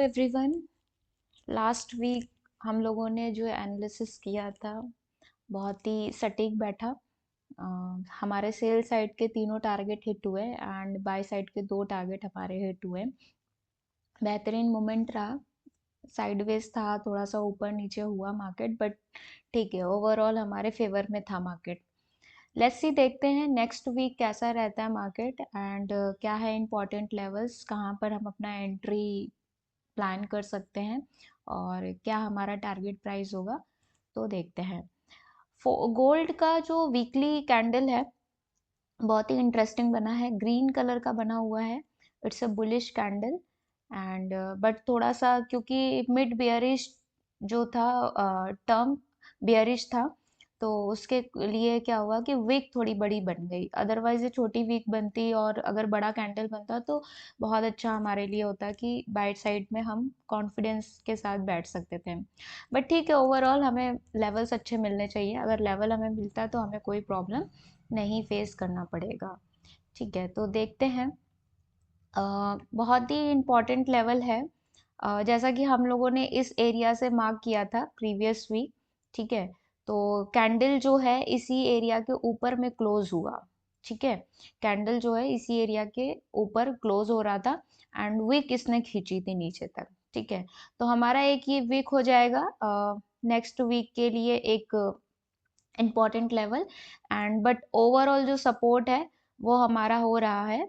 Everyone. Last week हम लोगों ने जो एनालिसिस किया था बहुत ही सटीक बैठा। अ, हमारे सेल साइड के तीनों टारगेट हिट हुए एंड बाय साइड के दो टारगेट हमारे हिट हुए। बेहतरीन मोमेंट रहा। साइडवेज था, थोड़ा सा ऊपर नीचे हुआ मार्केट, बट ठीक है, ओवरऑल हमारे फेवर में था मार्केट। लेट्स सी, देखते हैं नेक्स्ट वीक कैसा रहता है मार्केट एंड क्या है इम्पोर्टेंट लेवल्स, कहाँ पर हम अपना एंट्री प्लान कर सकते हैं और क्या हमारा टारगेट प्राइस होगा, तो देखते हैं। गोल्ड का जो वीकली कैंडल है बहुत ही इंटरेस्टिंग बना है, ग्रीन कलर का बना हुआ है। It's a bullish candle and but थोड़ा सा क्योंकि मिड बियरिश जो था, टर्म बियरिश था, तो उसके लिए क्या हुआ कि वीक थोड़ी बड़ी बन गई। अदरवाइज ये छोटी वीक बनती और अगर बड़ा कैंडल बनता तो बहुत अच्छा हमारे लिए होता कि बाइट साइड में हम कॉन्फिडेंस के साथ बैठ सकते थे। बट ठीक है, ओवरऑल हमें लेवल्स अच्छे मिलने चाहिए। अगर लेवल हमें मिलता है तो हमें कोई प्रॉब्लम नहीं फेस करना पड़ेगा। ठीक है, तो देखते हैं। बहुत ही इम्पोर्टेंट लेवल है, जैसा कि हम लोगों ने इस एरिया से मार्क किया था प्रीवियस वीक। ठीक है, तो कैंडल जो है इसी एरिया के ऊपर में क्लोज हुआ। ठीक है, कैंडल जो है इसी एरिया के ऊपर क्लोज हो रहा था एंड विक इसने खींची थी नीचे तक। ठीक है, तो हमारा एक ये वीक हो जाएगा नेक्स्ट वीक के लिए एक important level. And but overall जो सपोर्ट है वो हमारा हो रहा है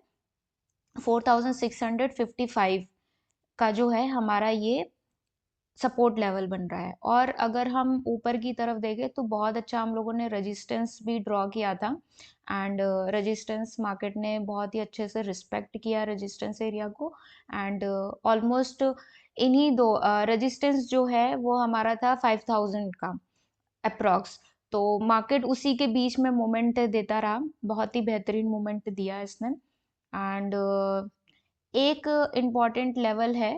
4655 का, जो है हमारा ये सपोर्ट लेवल बन रहा है। और अगर हम ऊपर की तरफ देखें तो बहुत अच्छा हम लोगों ने रेजिस्टेंस भी ड्रॉ किया था एंड रेजिस्टेंस मार्केट ने बहुत ही अच्छे से रिस्पेक्ट किया रेजिस्टेंस एरिया को। एंड ऑलमोस्ट इन्हीं दो रेजिस्टेंस जो है वो हमारा था 5000 का अप्रॉक्स। तो मार्केट उसी के बीच में मोमेंट देता रहा, बहुत ही बेहतरीन मोमेंट दिया इसने। एंड एक इम्पॉर्टेंट लेवल है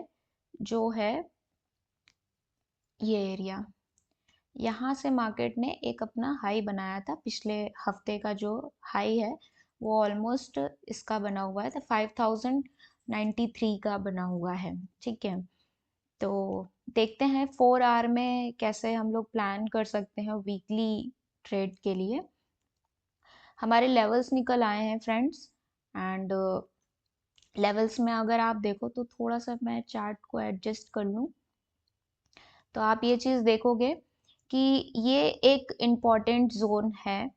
जो है ये एरिया। यहाँ से मार्केट ने एक अपना हाई बनाया था, पिछले हफ्ते का जो हाई है वो ऑलमोस्ट इसका बना हुआ है, तो 5093 का बना हुआ है। ठीक है, तो देखते हैं 4 आवर में कैसे हम लोग प्लान कर सकते हैं वीकली ट्रेड के लिए। हमारे लेवल्स निकल आए हैं फ्रेंड्स एंड लेवल्स में अगर आप देखो तो थोड़ा सा मैं चार्ट को एडजस्ट कर लूँ तो आप ये चीज़ देखोगे कि ये एक इम्पॉर्टेंट जोन है।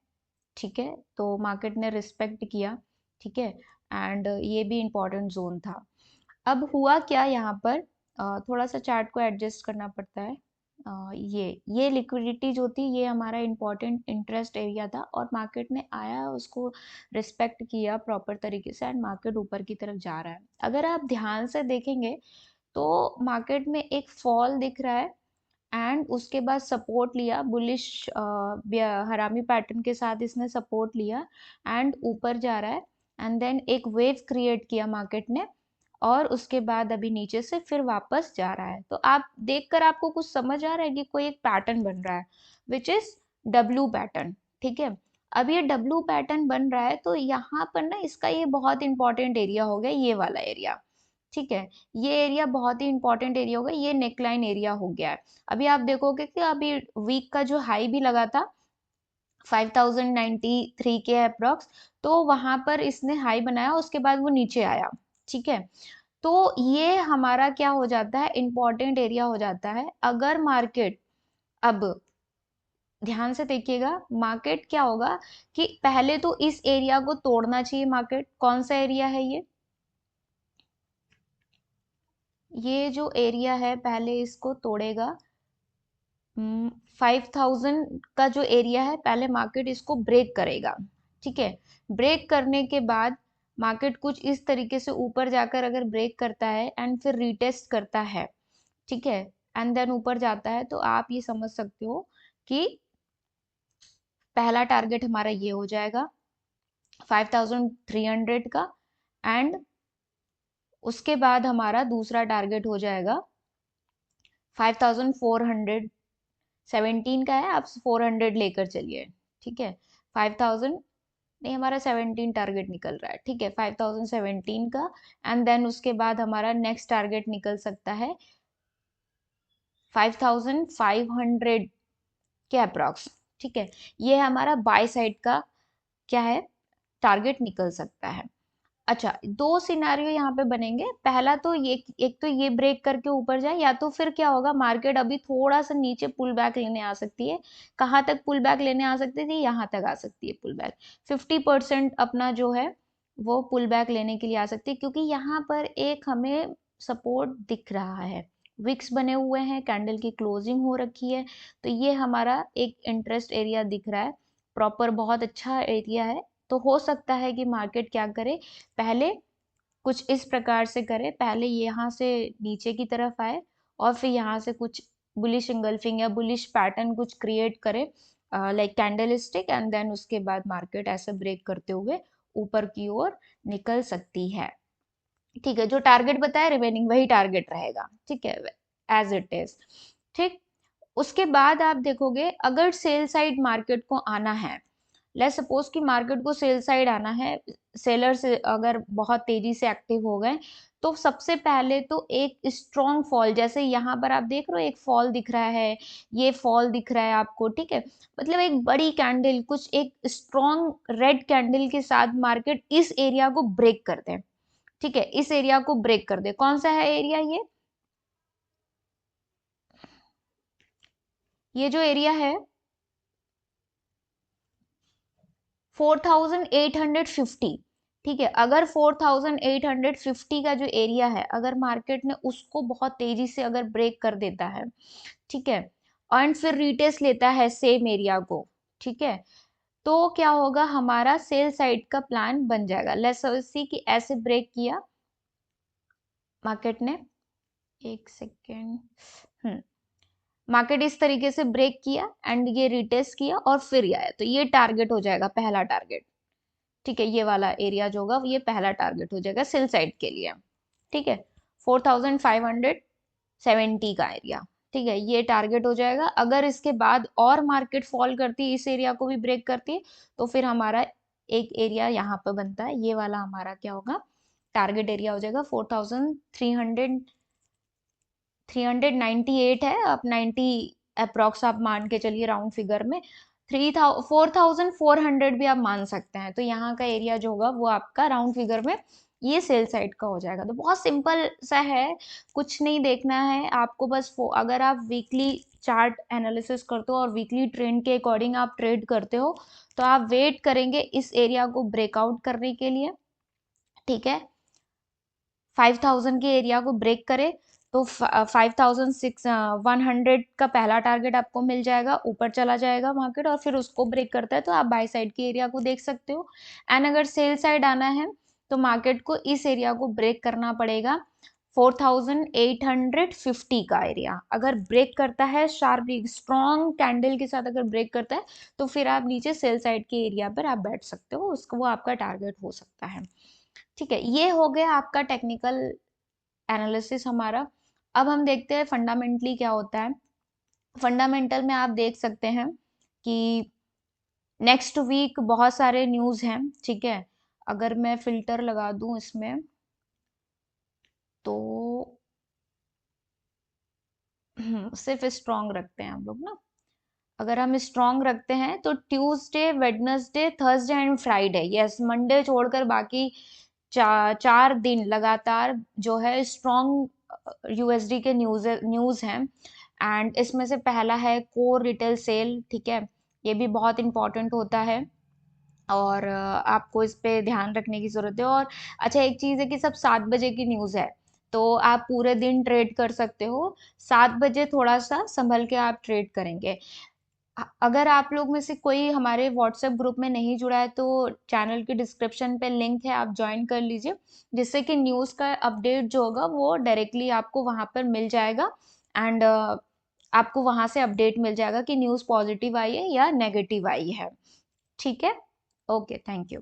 ठीक है, तो मार्केट ने रिस्पेक्ट किया। ठीक है, एंड ये भी इम्पॉर्टेंट जोन था। अब हुआ क्या यहाँ पर, थोड़ा सा चार्ट को एडजस्ट करना पड़ता है। ये लिक्विडिटी जो थी ये हमारा इम्पोर्टेंट इंटरेस्ट एरिया था और मार्केट ने आया उसको रिस्पेक्ट किया प्रॉपर तरीके से एंड मार्केट ऊपर की तरफ जा रहा है। अगर आप ध्यान से देखेंगे तो मार्केट में एक फॉल दिख रहा है एंड उसके बाद सपोर्ट लिया बुलिश हरामी पैटर्न के साथ इसने सपोर्ट लिया एंड ऊपर जा रहा है एंड देन एक वेव क्रिएट किया मार्केट ने और उसके बाद अभी नीचे से फिर वापस जा रहा है। तो आप देखकर आपको कुछ समझ आ रहा है कि कोई एक पैटर्न बन रहा है विच इज डब्ल्यू पैटर्न। ठीक है, अब ये डब्ल्यू पैटर्न बन रहा है तो यहाँ पर ना इसका ये बहुत इंपॉर्टेंट एरिया हो गया, ये वाला एरिया। ठीक है, ये एरिया बहुत ही इंपॉर्टेंट एरिया हो गया, ये नेकलाइन एरिया हो गया है। अभी आप देखोगे कि अभी वीक का जो हाई भी लगा था 5093 के अप्रॉक्स, तो वहां पर इसने हाई बनाया उसके बाद वो नीचे आया। ठीक है, तो ये हमारा क्या हो जाता है, इंपॉर्टेंट एरिया हो जाता है। अगर मार्केट, अब ध्यान से देखिएगा, मार्केट क्या होगा कि पहले तो इस एरिया को तोड़ना चाहिए। मार्केट कौन सा एरिया है ये जो एरिया है पहले इसको तोड़ेगा। 5000 का जो एरिया है पहले मार्केट इसको ब्रेक करेगा। ठीक है, ब्रेक करने के बाद मार्केट कुछ इस तरीके से ऊपर जाकर अगर ब्रेक करता है एंड फिर रीटेस्ट करता है, ठीक है, एंड देन ऊपर जाता है, तो आप ये समझ सकते हो कि पहला टारगेट हमारा ये हो जाएगा 5300 का एंड उसके बाद हमारा दूसरा टारगेट हो जाएगा 5400। 17 का है, आप 400 लेकर चलिए। ठीक है, 5000 नहीं, हमारा 17 टारगेट निकल रहा है, ठीक है, 5017 का। एंड देन उसके बाद हमारा नेक्स्ट टारगेट निकल सकता है 5500 के अप्रॉक्स, ठीक है। ये हमारा बाय साइड का क्या है, टारगेट निकल सकता है। अच्छा, दो सिनारियो यहाँ पे बनेंगे। पहला तो ये, एक तो ये ब्रेक करके ऊपर जाए, या तो फिर क्या होगा, मार्केट अभी थोड़ा सा नीचे पुल बैक लेने आ सकती है। कहाँ तक पुल बैक लेने आ सकती थी, यहाँ तक आ सकती है पुल बैक। 50% अपना जो है वो पुल बैक लेने के लिए आ सकती है, क्योंकि यहाँ पर एक हमें सपोर्ट दिख रहा है, विक्स बने हुए हैं, कैंडल की क्लोजिंग हो रखी है। तो ये हमारा एक इंटरेस्ट एरिया दिख रहा है, प्रॉपर बहुत अच्छा एरिया है। तो हो सकता है कि मार्केट क्या करे, पहले कुछ इस प्रकार से करे, पहले यहाँ से नीचे की तरफ आए, और फिर यहाँ से कुछ बुलिश इंगल्फिंग या बुलिश पैटर्न कुछ क्रिएट करे, like candlestick, and then उसके बाद मार्केट ऐसे ब्रेक करते हुए ऊपर की ओर निकल सकती है। ठीक है, जो टारगेट बताया रिमेनिंग वही टारगेट रहेगा, ठीक है, एज इट इज। ठीक, उसके बाद आप देखोगे, अगर सेल साइड मार्केट को आना है, लेट्स सपोज कि मार्केट को सेल साइड आना है, सेलर्स अगर बहुत तेजी से एक्टिव हो गए, तो सबसे पहले तो एक स्ट्रॉन्ग फॉल, जैसे यहाँ पर आप देख रहे हो एक फॉल दिख रहा है, ये फॉल दिख रहा है आपको, ठीक है, मतलब एक बड़ी कैंडल, कुछ एक स्ट्रॉन्ग रेड कैंडल के साथ मार्केट इस एरिया को ब्रेक कर दे, ठीक है, इस एरिया को ब्रेक कर दे। कौन सा है एरिया, ये जो एरिया है 4850, ठीक है। अगर 4850 का जो एरिया है, अगर मार्केट ने उसको बहुत तेजी से अगर ब्रेक कर देता है, ठीक है, एंड फिर रिटेस्ट लेता है सेम एरिया को, ठीक है, तो क्या होगा, हमारा सेल साइड का प्लान बन जाएगा। लेट्स सी कि ऐसे ब्रेक किया मार्केट ने, एक सेकेंड, मार्केट इस तरीके से ब्रेक किया एंड ये रिटेस्ट किया और फिर ये आया, तो ये टारगेट हो जाएगा, पहला टारगेट, ठीक है, ये वाला एरिया जो होगा ये पहला टारगेट हो जाएगा सेल साइड के लिए, ठीक है, 4570 का एरिया, ठीक है, ये टारगेट हो जाएगा। अगर इसके बाद और मार्केट फॉल करती है, इस एरिया को भी ब्रेक करती है, तो फिर हमारा एक एरिया यहाँ पे बनता है, ये वाला हमारा क्या होगा, टारगेट एरिया हो जाएगा। 4398 है, अब 90 अप्रोक्स आप मान के चलिए, राउंड फिगर में 4400 भी आप मान सकते हैं। तो यहाँ का एरिया जो होगा वो आपका राउंड फिगर में ये सेल साइड का हो जाएगा। तो बहुत सिंपल सा है, कुछ नहीं देखना है आपको, बस अगर आप वीकली चार्ट एनालिसिस करते हो और वीकली ट्रेंड के अकॉर्डिंग आप ट्रेड करते हो, तो आप वेट करेंगे इस एरिया को ब्रेकआउट करने के लिए, ठीक है, 5000 के एरिया को ब्रेक करे, तो 5100 का पहला टारगेट आपको मिल जाएगा, ऊपर चला जाएगा मार्केट, और फिर उसको ब्रेक करता है तो आप बाय साइड के एरिया को देख सकते हो। एंड अगर सेल साइड आना है तो मार्केट को इस एरिया को ब्रेक करना पड़ेगा, 4850 का एरिया अगर ब्रेक करता है, शार्प स्ट्रॉन्ग कैंडल के साथ अगर ब्रेक करता है, तो फिर आप नीचे सेल साइड के एरिया पर आप बैठ सकते हो, उसको वो आपका टारगेट हो सकता है, ठीक है। ये हो गया आपका टेक्निकल एनालिसिस हमारा। अब हम देखते हैं फंडामेंटली क्या होता है। फंडामेंटल में आप देख सकते हैं कि नेक्स्ट वीक बहुत सारे न्यूज़ हैं, ठीक है। अगर मैं फिल्टर लगा दूं इसमें, तो सिर्फ स्ट्रॉन्ग रखते हैं हम लोग ना, अगर हम स्ट्रॉन्ग रखते हैं तो Tuesday, Wednesday, Thursday and Friday, yes, Monday छोड़कर बाकी 4 दिन लगातार जो है स्ट्रॉन्ग यूएसडी के न्यूज़ हैं। एंड इसमें से पहला है कोर रिटेल सेल, ठीक है, ये भी बहुत इंपॉर्टेंट होता है, और आपको इस पे ध्यान रखने की ज़रूरत है। और अच्छा, एक चीज़ है कि सब 7 बजे की न्यूज़ है, तो आप पूरे दिन ट्रेड कर सकते हो, 7 बजे थोड़ा सा संभल के आप ट्रेड करेंगे। अगर आप लोग में से कोई हमारे व्हाट्सएप ग्रुप में नहीं जुड़ा है, तो चैनल के डिस्क्रिप्शन पे लिंक है, आप ज्वाइन कर लीजिए, जिससे कि न्यूज़ का अपडेट जो होगा वो डायरेक्टली आपको वहां पर मिल जाएगा। एंड आपको वहां से अपडेट मिल जाएगा कि न्यूज़ पॉजिटिव आई है या नेगेटिव आई है, ठीक है। Okay, thank you.